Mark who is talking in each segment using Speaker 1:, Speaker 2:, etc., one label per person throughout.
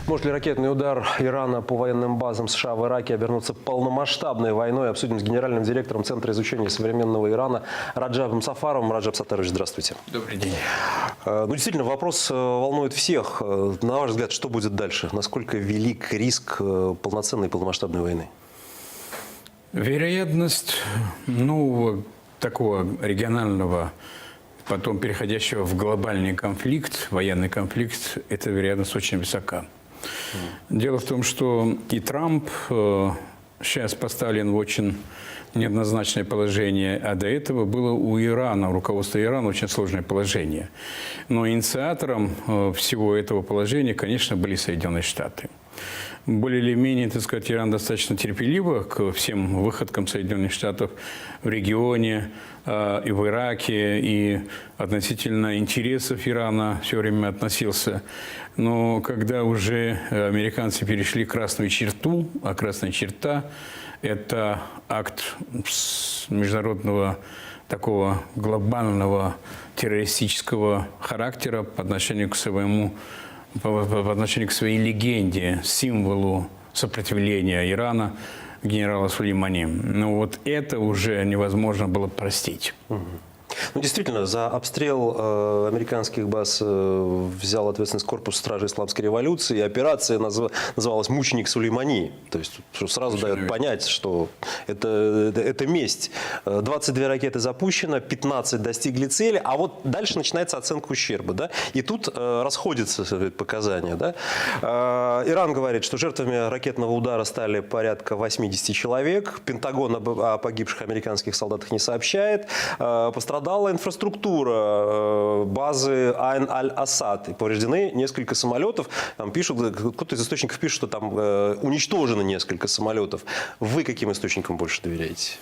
Speaker 1: Может ли ракетный удар Ирана по военным базам США в Ираке обернуться полномасштабной войной? Обсудим с генеральным директором Центра изучения современного Ирана Раджабом Сафаровым. Раджаб Саттарович, здравствуйте.
Speaker 2: Добрый день.
Speaker 1: Ну, действительно, вопрос волнует всех. На ваш взгляд, что будет дальше? Насколько велик риск полноценной полномасштабной войны?
Speaker 2: Вероятность, такого регионального, потом переходящего в глобальный конфликт, военный конфликт, эта вероятность очень высока. Дело в том, что и Трамп сейчас поставлен в очень неоднозначное положение, а до этого было у Ирана, у руководства Ирана очень сложное положение. Но инициатором всего этого положения, конечно, были Соединенные Штаты. Более или менее, так сказать, Иран достаточно терпеливо к всем выходкам Соединенных Штатов в регионе, и в Ираке, и относительно интересов Ирана все время относился. Но когда уже американцы перешли красную черту, а красная черта – это акт международного такого глобального террористического характера по отношению к по отношению к своей легенде, символу сопротивления Ирана, генерала Сулеймани. Но вот это уже невозможно было простить.
Speaker 1: Ну, действительно, за обстрел американских баз взял ответственность корпус стражи исламской революции. И операция называлась «Мученик Сулеймани». То есть сразу дает понять, что это месть. 22 ракеты запущено, 15 достигли цели. А вот дальше начинается оценка ущерба. Да? И тут расходятся показания. Да? Иран говорит, что жертвами ракетного удара стали порядка 80 человек. Пентагон о погибших американских солдатах не сообщает. Пострадала инфраструктура базы Айн-Аль-Асад. Повреждены несколько самолетов. Там пишут, кто-то из источников пишет, что там уничтожено несколько самолетов. Вы каким источникам больше доверяете?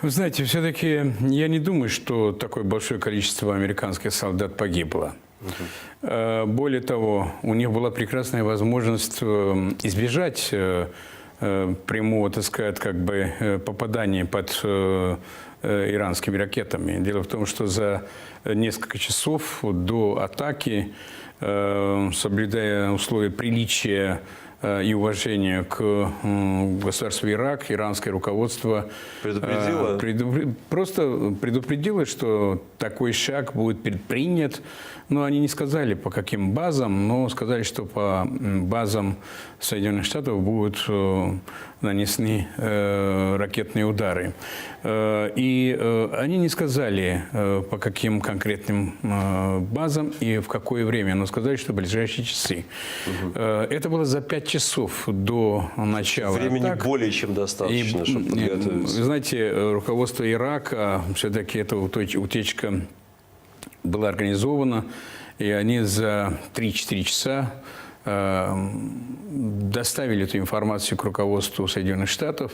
Speaker 2: Вы знаете, все-таки я не думаю, что такое большое количество американских солдат погибло. Более того, у них была прекрасная возможность избежать прямого, так сказать, попадания под иранскими ракетами. Дело в том, что за несколько часов до атаки, соблюдая условия приличия и уважения к государству Ирак, иранское руководство просто предупредило, что такой шаг будет предпринят. Но они не сказали, по каким базам, но сказали, что по базам Соединенных Штатов будут нанесены ракетные удары. И они не сказали, по каким конкретным базам и в какое время, но сказали, что в ближайшие часы. Это было за 5 часов до начала
Speaker 1: Времени
Speaker 2: атак.
Speaker 1: более чем достаточно, чтобы подготовиться.
Speaker 2: Вы знаете, руководство Ирака, все-таки эта утечка была организована, и они за 3-4 часа доставили эту информацию к руководству Соединенных Штатов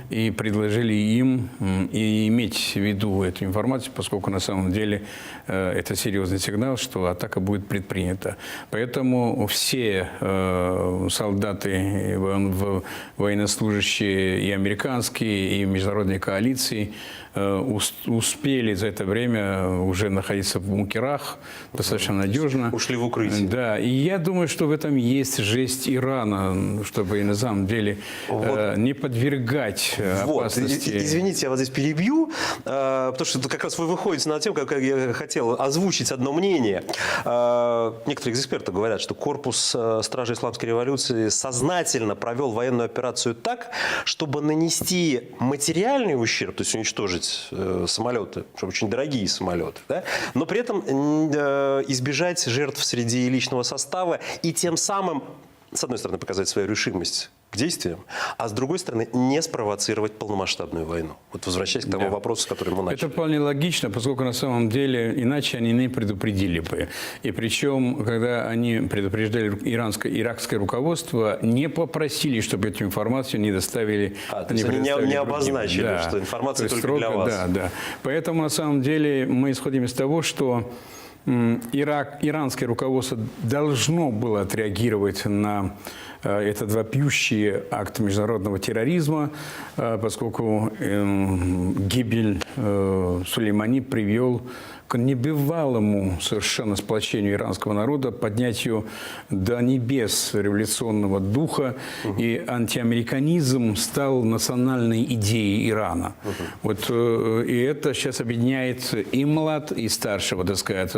Speaker 2: и предложили им и иметь в виду эту информацию, поскольку на самом деле это серьезный сигнал, что атака будет предпринята. Поэтому все солдаты, военнослужащие и американские, и международные коалиции успели за это время уже находиться в бункерах достаточно надежно.
Speaker 1: Ушли в укрытие.
Speaker 2: Да, и я думаю, что в этом есть жесть Ирана, чтобы на самом деле не подвергать опасности.
Speaker 1: Извините, я вас здесь перебью, потому что как раз вы выходите на тему, как я хотел озвучить одно мнение. Некоторые эксперты говорят, что корпус стражи исламской революции сознательно провел военную операцию так, чтобы нанести материальный ущерб, то есть уничтожить самолеты, очень дорогие самолеты, да? Но при этом избежать жертв среди личного состава и тем самым, с одной стороны, показать свою решимость к действиям, а с другой стороны, не спровоцировать полномасштабную войну. Вот возвращаясь к тому вопросу, с которым мы начали.
Speaker 2: Это вполне логично, поскольку на самом деле иначе они не предупредили бы. И причем, когда они предупреждали иракское руководство, не попросили, чтобы эту информацию не доставили.
Speaker 1: Не обозначили, да, что информация только для вас.
Speaker 2: Да, да. Поэтому на самом деле мы исходим из того, что иранское руководство должно было отреагировать на этот вопиющий акт международного терроризма, поскольку гибель Сулеймани привел к небывалому совершенно сплочению иранского народа, поднятию до небес революционного духа, и антиамериканизм стал национальной идеей Ирана. Вот, и это сейчас объединяет и млад, и старшего, так сказать,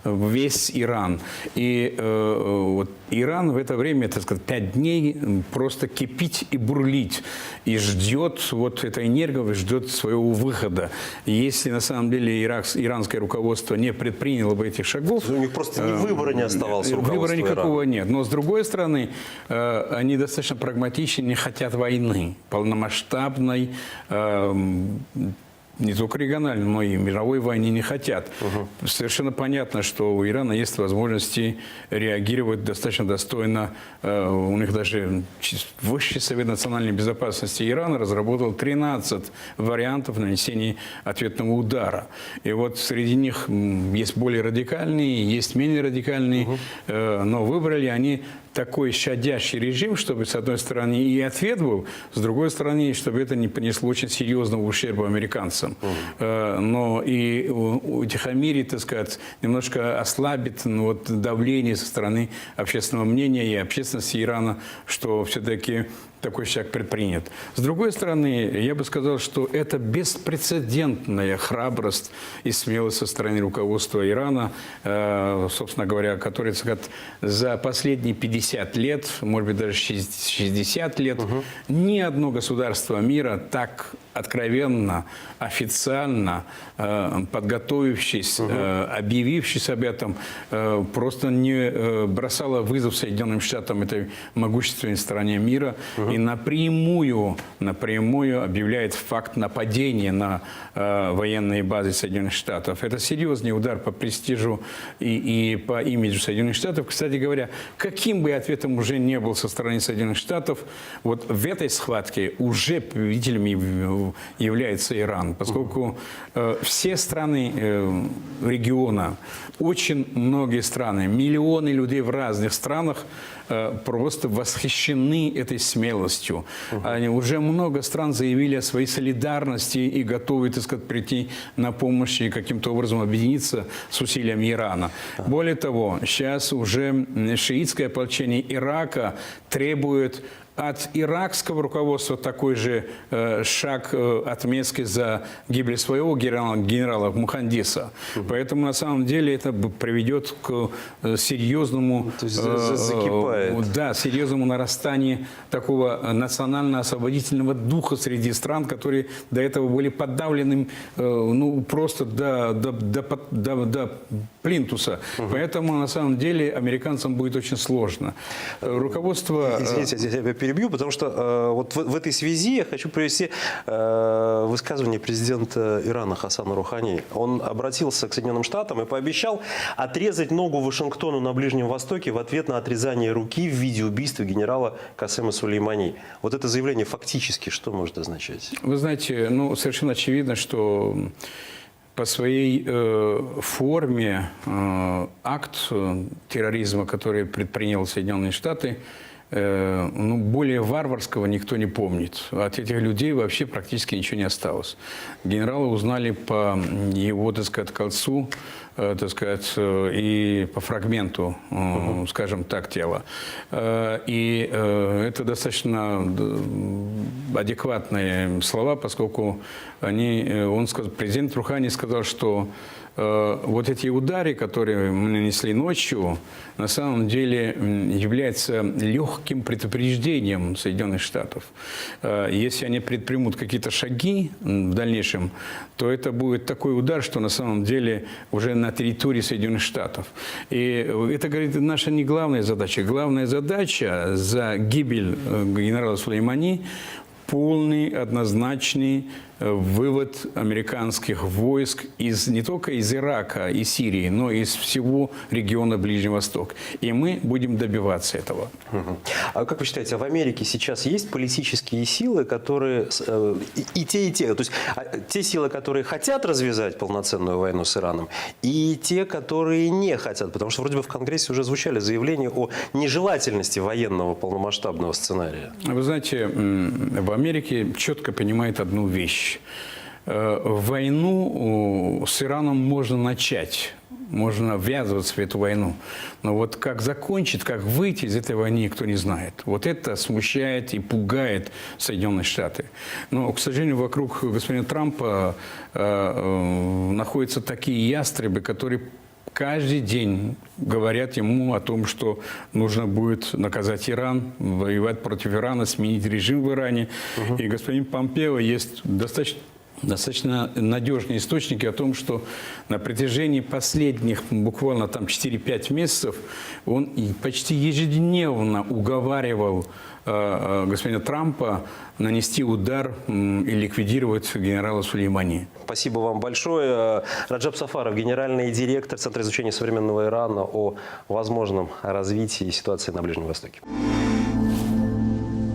Speaker 2: весь Иран. И вот Иран в это время, так сказать, 5 дней просто кипит и бурлить, и ждет, вот эта энергия ждет своего выхода. Если на самом деле иранское руководство не предприняло бы этих шагов...
Speaker 1: У них просто ни выбора не оставалось у руководства
Speaker 2: Выбора никакого
Speaker 1: Ирана.
Speaker 2: нет. Но с другой стороны, они достаточно прагматичны, не хотят войны, полномасштабной, не только региональной, но и мировой войны не хотят. Совершенно понятно, что у Ирана есть возможности реагировать достаточно достойно. У них даже Высший совет национальной безопасности Ирана разработал 13 вариантов нанесения ответного удара. И вот среди них есть более радикальные, есть менее радикальные, но выбрали они такой щадящий режим, чтобы, с одной стороны, и ответ был, с другой стороны, чтобы это не принесло очень серьезного ущерба американцам. Но и утихомирить, так сказать, немножко ослабит давление со стороны общественного мнения и общественности Ирана, что все-таки такой шаг предпринят. С другой стороны, я бы сказал, что это беспрецедентная храбрость и смелость со стороны руководства Ирана, собственно говоря, которое, так сказать, за последние 50 лет, может быть, даже 60 лет, ни одно государство мира так откровенно, официально, подготовившись, объявившись об этом, просто не бросало вызов Соединенным Штатам, этой могущественной стране мира, и напрямую объявляет факт нападения на военные базы Соединенных Штатов. Это серьезный удар по престижу и по имиджу Соединенных Штатов. Кстати говоря, каким бы ответом уже не был со стороны Соединенных Штатов, вот в этой схватке уже победителями является Иран, поскольку все страны региона, очень многие страны, миллионы людей в разных странах просто восхищены этой смелостью. Они, уже много стран заявили о своей солидарности и готовы, так сказать, прийти на помощь и каким-то образом объединиться с усилиями Ирана. Более того, сейчас уже шиитское ополчение Ирака требует от иракского руководства такой же шаг отместки за гибель своего генерала Мухандиса. Поэтому на самом деле это приведет к серьезному, серьезному нарастанию такого национально-освободительного духа среди стран, которые до этого были подавлены просто до плинтуса. Поэтому на самом деле американцам будет очень сложно. Руководство...
Speaker 1: Извините, я перебью, потому что вот в этой связи я хочу привести высказывание президента Ирана Хасана Рухани. Он обратился к Соединенным Штатам и пообещал отрезать ногу Вашингтону на Ближнем Востоке в ответ на отрезание руки в виде убийства генерала Касема Сулеймани. Вот это заявление фактически что может означать?
Speaker 2: Вы знаете, совершенно очевидно, что по своей форме акт терроризма, который предпринял Соединенные Штаты, более варварского никто не помнит. От этих людей вообще практически ничего не осталось. Генерала узнали по его, так сказать, кольцу, так сказать, и по фрагменту, скажем так, тела. И это достаточно адекватные слова, поскольку президент Рухани сказал, что вот эти удары, которые мы нанесли ночью, на самом деле являются легким предупреждением Соединенных Штатов. Если они предпримут какие-то шаги в дальнейшем, то это будет такой удар, что на самом деле уже на территории Соединенных Штатов. И это, говорит, наша не главная задача. Главная задача за гибель генерала Сулеймани – полный, однозначный вывод американских войск не только из Ирака и Сирии, но и из всего региона Ближнего Востока. И мы будем добиваться этого.
Speaker 1: А как вы считаете, в Америке сейчас есть политические силы, которые и те, то есть те силы, которые хотят развязать полноценную войну с Ираном, и те, которые не хотят? Потому что вроде бы в Конгрессе уже звучали заявления о нежелательности военного полномасштабного сценария.
Speaker 2: Вы знаете, в Америке четко понимают одну вещь. войну с Ираном можно начать, можно ввязываться в эту войну. Но вот как закончить, как выйти из этой войны, никто не знает. Вот это смущает и пугает Соединенные Штаты. Но, к сожалению, вокруг господина Трампа находятся такие ястребы, которые каждый день говорят ему о том, что нужно будет наказать Иран, воевать против Ирана, сменить режим в Иране. И господин Помпео есть достаточно надежные источники о том, что на протяжении последних буквально там 4-5 месяцев он почти ежедневно уговаривал господина Трампа нанести удар и ликвидировать генерала Сулеймани.
Speaker 1: Спасибо вам большое. Раджаб Сафаров, генеральный директор Центра изучения современного Ирана, о возможном развитии ситуации на Ближнем Востоке.